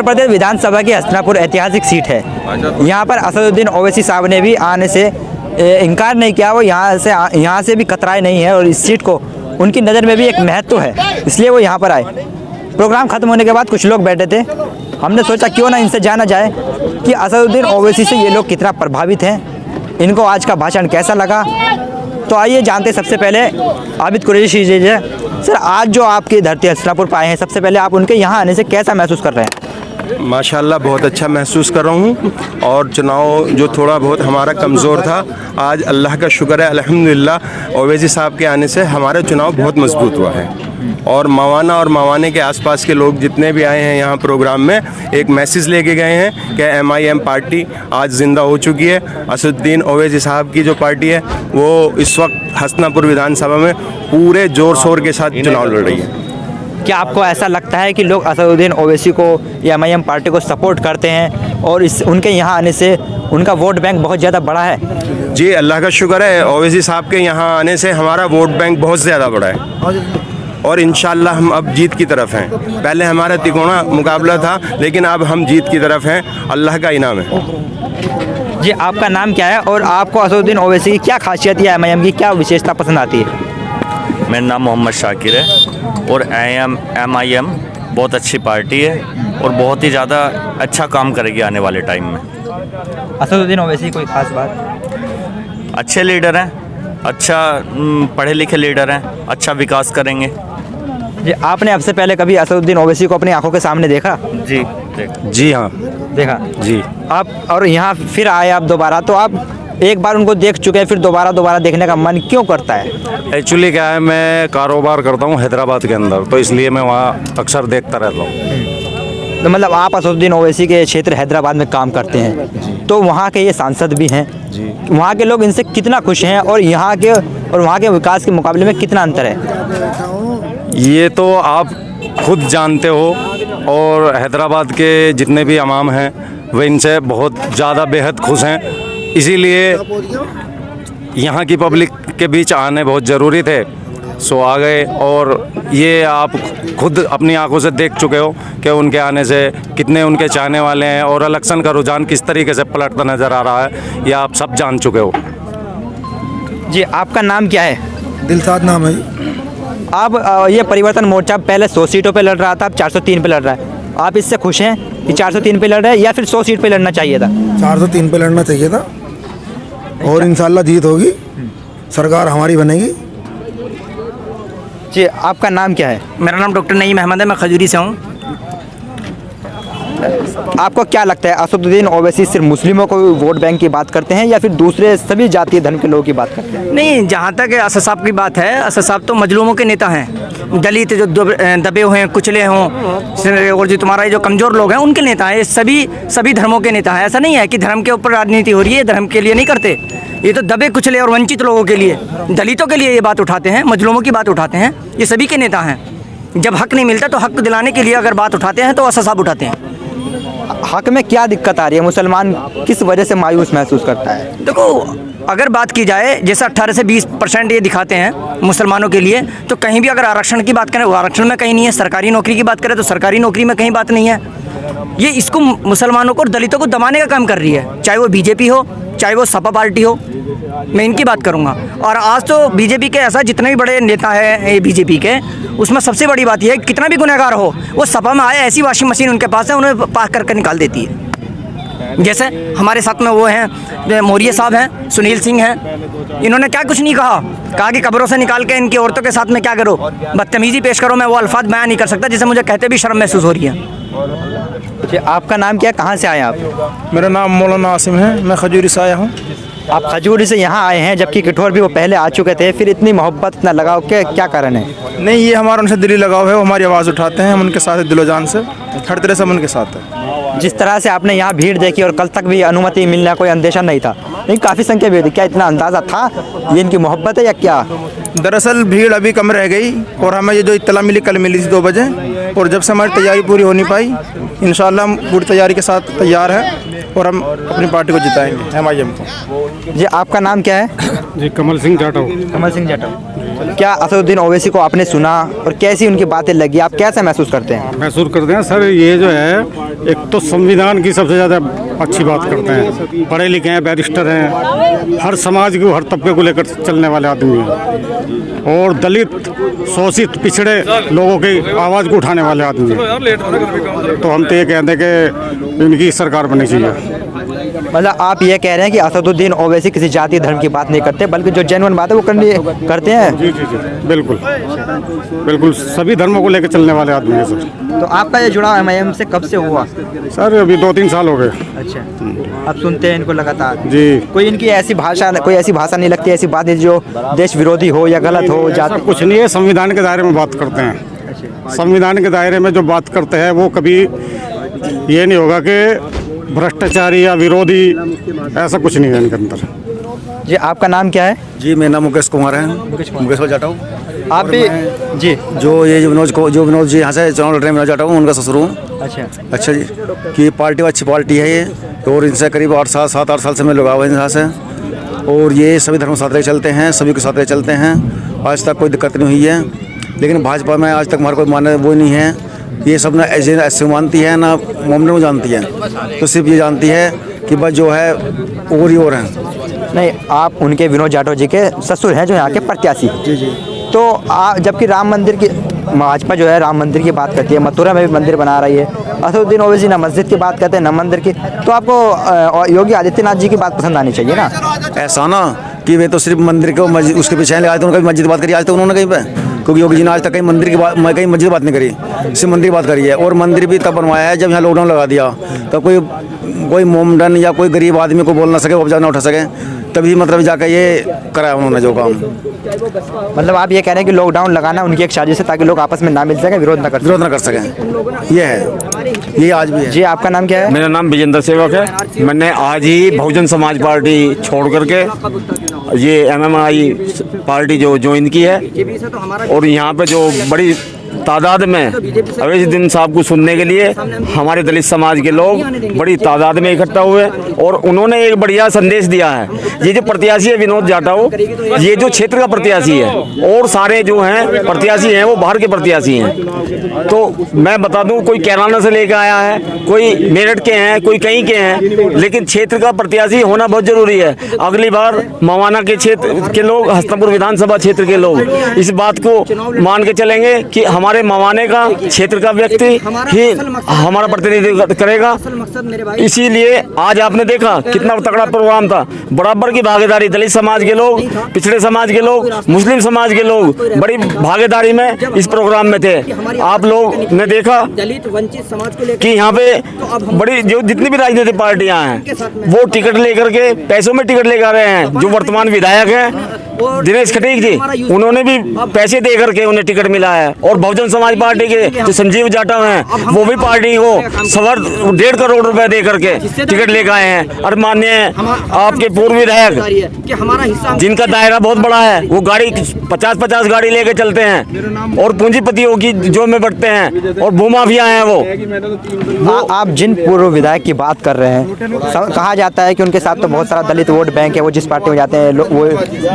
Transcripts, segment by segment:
उत्तर प्रदेश विधानसभा की हसनापुर ऐतिहासिक सीट है। यहाँ पर असदुद्दीन ओवैसी साहब ने भी आने से इनकार नहीं किया, वो यहाँ से भी कतराए नहीं है और इस सीट को उनकी नज़र में भी एक महत्व है, इसलिए वो यहाँ पर आए। प्रोग्राम ख़त्म होने के बाद कुछ लोग बैठे थे, हमने सोचा क्यों ना इनसे जाना जाए कि असदुद्दीन ओवैसी से ये लोग कितना प्रभावित हैं, इनको आज का भाषण कैसा लगा। तो आइए जानते। सबसे पहले आबिद कुरैशी जी, सर आज जो आपकी धरती हसनापुर पर आए हैं, सबसे पहले आप उनके यहाँ आने से कैसा महसूस कर रहे हैं? माशाल्लाह बहुत अच्छा महसूस कर रहा हूँ। और चुनाव जो थोड़ा बहुत हमारा कमज़ोर था, आज अल्लाह का शुक्र है अल्हम्दुलिल्लाह ओवैसी साहब के आने से हमारा चुनाव बहुत मजबूत हुआ है। और मवाना और मवाने के आसपास के लोग जितने भी आए हैं यहाँ प्रोग्राम में, एक मैसेज लेके गए हैं कि MIM पार्टी आज ज़िंदा हो चुकी है। असदुद्दीन ओवैसी साहब की जो पार्टी है वो इस वक्त हसनापुर विधानसभा में पूरे ज़ोर शोर के साथ चुनाव लड़ रही है। क्या आपको ऐसा लगता है कि लोग असदुद्दीन ओवैसी को या MIM पार्टी को सपोर्ट करते हैं और उनके यहाँ आने से उनका वोट बैंक बहुत ज़्यादा बड़ा है? जी अल्लाह का शुक्र है, ओवैसी साहब के यहाँ आने से हमारा वोट बैंक बहुत ज़्यादा बड़ा है और इंशाल्लाह हम अब जीत की तरफ हैं। पहले हमारा तिकोना मुकाबला था, लेकिन अब हम जीत की तरफ हैं, अल्लाह का इनाम है। जी आपका नाम क्या है और आपको असदुद्दीन ओवैसी की क्या खासियत या MIM की क्या विशेषता पसंद आती है? मेरा नाम मोहम्मद शाकिर है और MIM बहुत अच्छी पार्टी है और बहुत ही ज़्यादा अच्छा काम करेगी आने वाले टाइम में। असदुद्दीन ओवैसी कोई ख़ास बात? अच्छे लीडर हैं, अच्छा पढ़े लिखे लीडर हैं, अच्छा विकास करेंगे। जी आपने अब से पहले कभी असदुद्दीन ओवैसी को अपनी आंखों के सामने देखा? जी हाँ देखा जी। आप और यहाँ फिर आए आप दोबारा, तो आप एक बार उनको देख चुके हैं, फिर दोबारा देखने का मन क्यों करता है? एक्चुअली क्या है, मैं कारोबार करता हूँ हैदराबाद के अंदर, तो इसलिए मैं वहाँ अक्सर देखता रहता हूँ। तो मतलब आप असदुद्दीन ओवैसी के क्षेत्र हैदराबाद में काम करते हैं, तो वहाँ के ये सांसद भी हैं जी। वहाँ के लोग इनसे कितना खुश हैं और यहाँ के और वहाँ के विकास के मुकाबले में कितना अंतर है? ये तो आप खुद जानते हो और हैदराबाद के जितने भी अवाम हैं वे इनसे बहुत ज़्यादा बेहद खुश हैं, इसीलिए यहाँ की पब्लिक के बीच आने बहुत ज़रूरी थे, सो आ गए। और ये आप खुद अपनी आंखों से देख चुके हो कि उनके आने से कितने उनके चाहने वाले हैं और इलेक्शन का रुझान किस तरीके से पलटता नज़र आ रहा है, ये आप सब जान चुके हो। जी आपका नाम क्या है? दिलशाद नाम है। आप ये परिवर्तन मोर्चा पहले 100 सीटों पे लड़ रहा था, अब 403 पे लड़ रहा है, आप इससे खुश हैं कि 403 पे लड़ रहे हैं या फिर 100 सीट पे लड़ना चाहिए था? 403 पे लड़ना चाहिए था और इंशाल्लाह जीत होगी, सरकार हमारी बनेगी। जी आपका नाम क्या है? मेरा नाम डॉक्टर नईम अहमद है, मैं खजूरी से हूँ। आपको क्या लगता है असदुद्दीन ओवैसी सिर्फ मुस्लिमों को वोट बैंक की बात करते हैं या फिर दूसरे सभी जातीय धर्म के लोगों की बात करते हैं? नहीं, जहाँ तक असद साहब की बात है, असद साहब तो मजलूमों के नेता हैं, दलित जो दबे हुए हैं, कुचले हों, और जो तुम्हारा जो कमज़ोर लोग हैं उनके नेता हैं। सभी धर्मों के नेता हैं। ऐसा नहीं है कि धर्म के ऊपर राजनीति हो रही है, धर्म के लिए नहीं करते, ये तो दबे कुचले और वंचित लोगों के लिए, दलितों के लिए ये बात उठाते हैं, मजलूमों की बात उठाते हैं, ये सभी के नेता हैं। जब हक नहीं मिलता तो हक दिलाने के लिए अगर बात उठाते हैं तो असद साहब उठाते हैं। हक में क्या दिक्कत आ रही है? मुसलमान किस वजह से मायूस महसूस करता है? देखो, अगर बात की जाए जैसे 18 से 20% ये दिखाते हैं मुसलमानों के लिए, तो कहीं भी अगर आरक्षण की बात करें वो आरक्षण में कहीं नहीं है, सरकारी नौकरी की बात करें तो सरकारी नौकरी में कहीं बात नहीं है। ये इसको मुसलमानों को और दलितों को दबाने का काम कर रही है, चाहे वो बीजेपी हो चाहे वो सपा पार्टी हो, मैं इनकी बात करूंगा। और आज तो बीजेपी के ऐसा जितने भी बड़े नेता हैं बीजेपी के, उसमें सबसे बड़ी बात यह है कितना भी गुनहगार हो वो सपा में आए, ऐसी वॉशिंग मशीन उनके पास है, उन्हें पास करके निकाल देती है। जैसे हमारे साथ में वो हैं मौर्य साहब हैं, सुनील सिंह हैं, इन्होंने क्या कुछ नहीं कहा कि कब्रों से निकाल के इनकी औरतों के साथ में क्या करो, बदतमीजी पेश करो। मैं वो अल्फाज बयान नहीं कर सकता जिसे मुझे कहते भी शर्म महसूस हो रही है। आपका नाम क्या है, कहाँ से आए आप? मेरा नाम मौलाना आसिम है, मैं खजूरी से आया हूँ। आप खजूरी से यहाँ आए हैं जबकि कठोर भी वो पहले आ चुके थे, फिर इतनी मोहब्बत इतना लगाव के क्या कारण है? नहीं, ये हमारा उनसे दिली लगाव है, वो हमारी आवाज़ उठाते हैं, हम उनके साथ दिलो जान से, हर तरह से हम उनके साथ है। जिस तरह से आपने यहाँ भीड़ देखी और कल तक भी अनुमति मिलना कोई अंदेशा नहीं था, लेकिन काफ़ी संख्या भीड़ थी, क्या इतना अंदाज़ा था ये इनकी मोहब्बत है या क्या? दरअसल भीड़ अभी कम रह गई और हमें ये जो इत्तला मिली कल मिली थी 2 बजे, और जब से हमारी तैयारी पूरी हो नहीं पाई, इंशाल्लाह हम पूरी तैयारी के साथ तैयार हैं और हम अपनी पार्टी को जिताएंगे MIM को। जी आपका नाम क्या है? जी कमल सिंह जाटव। कमल सिंह जाटव। क्या असदुद्दीन ओवैसी को आपने सुना और कैसी उनकी बातें लगी, आप कैसा महसूस करते हैं? महसूस करते हैं सर, ये जो है एक तो संविधान की सबसे ज़्यादा अच्छी बात करते हैं, पढ़े लिखे हैं, बैरिस्टर हैं, हर समाज को हर तबके को लेकर चलने वाले आदमी हैं और दलित शोषित पिछड़े लोगों की आवाज़ को उठाने वाले आदमी हैं। तो हम तो ये कहते हैं कि इनकी सरकार बननी चाहिए। मतलब आप ये कह रहे हैं कि असदुद्दीन ओवैसी किसी जाति धर्म की बात नहीं करते, बल्कि जो जेन्युइन बात है वो करते हैं। जी जी जी, बिल्कुल बिल्कुल, सभी धर्मों को लेकर चलने वाले आदमी हैं सर। तो आपका ये जुड़ाव एमआईएम से कब से हुआ? सर अभी 2-3 साल हो गए। अच्छा, आप सुनते हैं इनको लगातार? जी। कोई इनकी ऐसी भाषा नहीं लगती, ऐसी बातें जो देश विरोधी हो या गलत हो जाती? कुछ नहीं है, संविधान के दायरे में बात करते हैं। संविधान के दायरे में जो बात करते हैं वो कभी ये नहीं होगा कि भ्रष्टाचारी या विरोधी, ऐसा कुछ नहीं है इनके अंदर। जी, आपका नाम क्या है? जी, मेरा नाम मुकेश कुमार है, मुकेश जाटा हूँ। आप भी? जी। जो विनोद जी यहाँ से चुनाव लड़ रहे हैं, मैं जाटा हूँ, उनका ससुर हूँ। अच्छा जी, कि पार्टी अच्छी पार्टी है ये, और इनसे करीब 7-8 साल से मैं लगाव है यहाँ से, और ये सभी धर्म साथ रह चलते हैं, सभी के साथ रह चलते हैं, आज तक कोई दिक्कत नहीं हुई है। लेकिन भाजपा में आज तक हमारा कोई मानना वो नहीं है, ये सब ना ऐसे मानती है ना मोमने में जानती है, तो सिर्फ ये जानती है कि बस जो है और ही और हैं। नहीं, आप उनके विनोद जाटव जी के ससुर हैं जो यहाँ के प्रत्याशी। जी जी। तो जबकि राम मंदिर की भाजपा जो है राम मंदिर की बात करती है, मथुरा में भी मंदिर बना रही है, असदुद्दीन ओवैसी ना मस्जिद की बात करते हैं ना मंदिर की, तो आपको योगी आदित्यनाथ जी की बात पसंद आनी चाहिए ना? ऐसा ना कि वे तो सिर्फ मंदिर को उसके पीछे आज तक उनका मस्जिद बात करी आज तक उन्होंने कहीं पे, क्योंकि योगी जी ने आज तक कहीं मंदिर की बात, कहीं मस्जिद की बात नहीं करी, सिर्फ मंदिर की बात करी है। और मंदिर भी तब बनवाया है जब यहाँ लॉकडाउन लगा दिया, तो कोई मोमडन या कोई गरीब आदमी को बोल ना सके, उपजा ना उठा सके, तभी मतलब जाकर ये कराया उन्होंने जो काम। मतलब आप ये कह रहे हैं कि लॉकडाउन लगाना उनकी एक साजिश है ताकि लोग आपस में ना मिल सके, विरोध ना कर सकें। ये है, ये आज भी है। जी, आपका नाम क्या है? मेरा नाम विजेंद्र सेवक है। मैंने आज ही बहुजन समाज पार्टी छोड़ करके ये एमएमआई पार्टी जो ज्वाइन की है, और यहाँ पे जो बड़ी तादाद में अवैजुद्दीन साहब को सुनने के लिए हमारे दलित समाज के लोग बड़ी तादाद में इकट्ठा हुए, और उन्होंने एक बढ़िया संदेश दिया है। ये जो प्रत्याशी है विनोद जाटव, ये जो क्षेत्र का प्रत्याशी है, और सारे जो हैं प्रत्याशी हैं वो बाहर के प्रत्याशी हैं। तो मैं बता दूं, कोई कैराना से लेकर आया है, कोई मेरठ के हैं, कोई कहीं के हैं, लेकिन क्षेत्र का प्रत्याशी होना बहुत जरूरी है। अगली बार मवाना के क्षेत्र के लोग, हस्तिनापुर विधानसभा क्षेत्र के लोग इस बात को मान के चलेंगे कि हमारे मवाने का क्षेत्र का व्यक्ति ही हमारा प्रतिनिधित्व करेगा। इसीलिए आज आपने देखा कितना तगड़ा प्रोग्राम था, बराबर की भागीदारी, दलित समाज के लोग, पिछड़े समाज के लोग, मुस्लिम समाज के लोग बड़ी भागीदारी में इस प्रोग्राम में थे। आप लोग ने देखा कि यहाँ पे बड़ी जो जितनी भी राजनीतिक पार्टियां हैं वो टिकट लेकर के पैसों में टिकट लेकर आ रहे हैं। जो वर्तमान विधायक हैं दिनेश खटीक जी, उन्होंने भी पैसे दे करके उन्हें टिकट मिला है, और बहुजन समाज पार्टी के जो संजीव जाटव हैं वो भी पार्टी को 1.5 करोड़ रुपए दे करके टिकट लेकर आए हैं। और माननीय आपके पूर्व विधायक जिनका दायरा बहुत बड़ा है, वो गाड़ी 50-50 गाड़ी लेके चलते हैं, और पूंजीपतियों की जो में बढ़ते हैं, और भूमाफिया हैं वो। आप जिन पूर्व विधायक की बात कर रहे हैं, कहा जाता है कि उनके साथ तो बहुत सारा दलित वोट बैंक है, वो जिस पार्टी में जाते हैं वो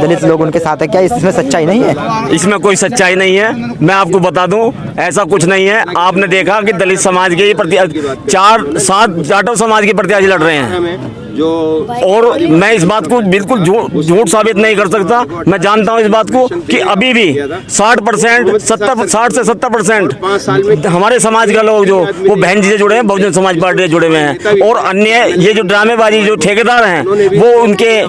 दलित लोग उनके साथ है, क्या इसमें सच्चाई नहीं है? इसमें कोई सच्चाई नहीं है, मैं आपको बता दूं, ऐसा कुछ नहीं है। आपने देखा कि दलित समाज के 4-7 जाटव समाज के प्रत्याशी लड़ रहे हैं, और मैं इस बात को बिल्कुल झूठ साबित नहीं कर सकता। मैं जानता हूं इस बात को कि अभी भी 60% 60 से 70% हमारे समाज का लोग जो वो बहन जी से जुड़े हैं, बहुजन समाज पार्टी से जुड़े हुए हैं, और अन्य ये जो ड्रामेबाजी जो ठेकेदार हैं वो उनके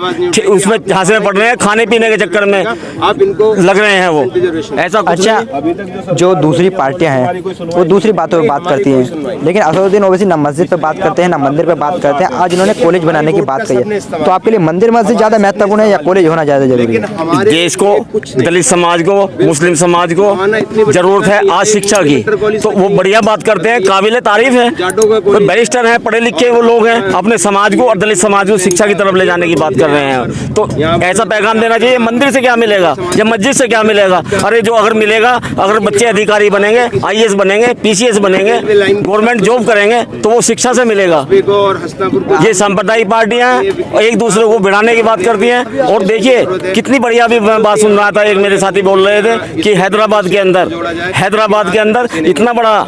उसमें झांसे में पड़ रहे हैं, खाने पीने के चक्कर में लग रहे हैं वो। ऐसा कुछ अच्छा, जो दूसरी पार्टियां हैं वो दूसरी बातों पर बात करती हैं, लेकिन असदुद्दीन ओवैसी ना मस्जिद पे बात करते हैं ना मंदिर पे बात करते हैं। आज इन्होंने कॉलेज बनाने की बात कही है, तो आपके लिए मंदिर मस्जिद ज्यादा महत्वपूर्ण है या कॉलेज होना ज्यादा जरूरी है? देश को, दलित समाज को, मुस्लिम समाज को जरूरत है आज शिक्षा की, तो वो बढ़िया बात करते हैं, काबिल तारीफ है। तो बैरिस्टर हैं, पढ़े लिखे वो लोग हैं, अपने समाज को और दलित समाज को शिक्षा की तरफ ले जाने की बात कर रहे हैं। तो ऐसा पैगाम देना चाहिए, मंदिर से क्या मिलेगा या मस्जिद से क्या मिलेगा? अरे जो अगर मिलेगा, अगर बच्चे अधिकारी बनेंगे, IAS बनेंगे, PCS बनेंगे, गवर्नमेंट जॉब करेंगे, तो वो शिक्षा से मिलेगा। ये सांप्रदायिक पार्टियां एक दूसरे को भिड़ाने की बात करती हैं। और देखिए कितनी बढ़िया भी बात सुन रहा था, एक मेरे साथी बोल रहे थे कि हैदराबाद के अंदर इतना बड़ा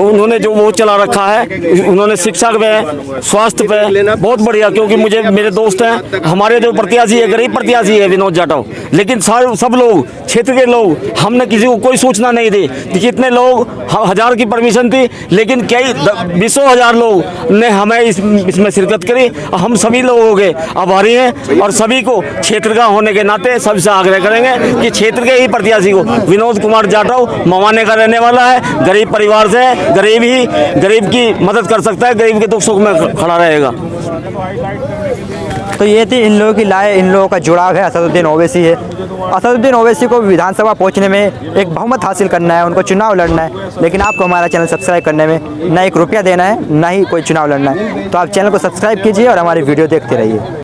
उन्होंने जो वो चला रखा है, उन्होंने शिक्षा पे, स्वास्थ्य पे बहुत बढ़िया। क्योंकि मुझे मेरे दोस्त हैं, हमारे जो प्रत्याशी है गरीब प्रत्याशी है विनोद जाटव, लेकिन सब लोग क्षेत्र के लोग, हमने किसी को कोई सूचना नहीं दी कि कितने लोग, 1000 की परमिशन थी लेकिन कई 20,000 लोग ने हमें इसमें शिरकत करी। हम सभी लोगों के आभारी हैं और सभी को क्षेत्र का होने के नाते सबसे आग्रह करेंगे कि क्षेत्र के ही प्रत्याशी को, विनोद कुमार जाटव मवाने का रहने वाला है, गरीब परिवार से है, गरीब की मदद कर सकता है, गरीब के दुख सुख में खड़ा रहेगा। तो ये थी इन लोगों की लाए, इन लोगों का जुड़ाव है असदुद्दीन ओवैसी है। असदुद्दीन ओवैसी को विधानसभा पहुंचने में एक बहुमत हासिल करना है, उनको चुनाव लड़ना है, लेकिन आपको हमारा चैनल सब्सक्राइब करने में ना 1 रुपया देना है, ना ही कोई चुनाव लड़ना है। तो आप चैनल को सब्सक्राइब कीजिए और हमारी वीडियो देखते रहिए।